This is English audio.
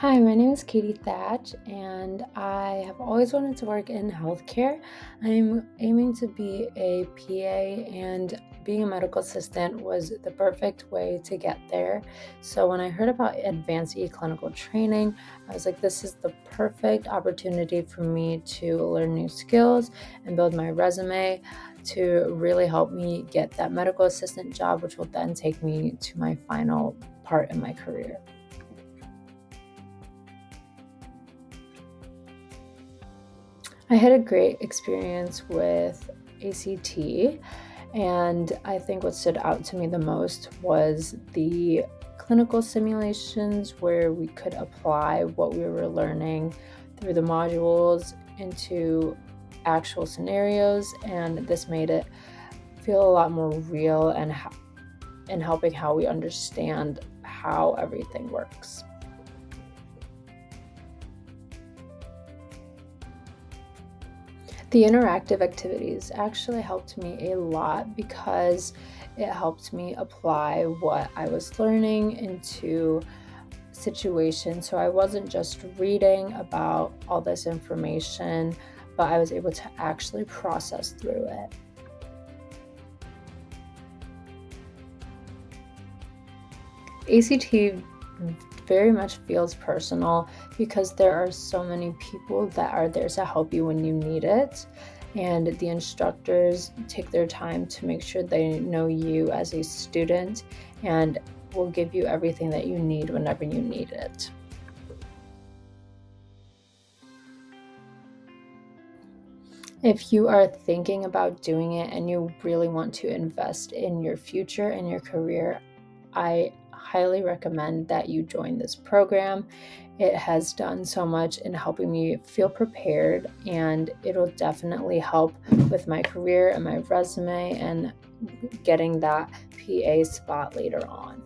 Hi, my name is Katie Thatch, and I have always wanted to work in healthcare. I'm aiming to be a PA, and being a medical assistant was the perfect way to get there. So, when I heard about advanced eClinical training, I was like, this is the perfect opportunity for me to learn new skills and build my resume to really help me get that medical assistant job, which will then take me to my final part in my career. I had a great experience with ACT, and I think what stood out to me the most was the clinical simulations where we could apply what we were learning through the modules into actual scenarios, and this made it feel a lot more real and helping how we understand how everything works. The interactive activities actually helped me a lot because it helped me apply what I was learning into situations. So I wasn't just reading about all this information, but I was able to actually process through it. ACT very much feels personal because there are so many people that are there to help you when you need it. And the instructors take their time to make sure they know you as a student and will give you everything that you need whenever you need it. If you are thinking about doing it and you really want to invest in your future and your career, I highly recommend that you join this program. It has done so much in helping me feel prepared, and it'll definitely help with my career and my resume and getting that PA spot later on.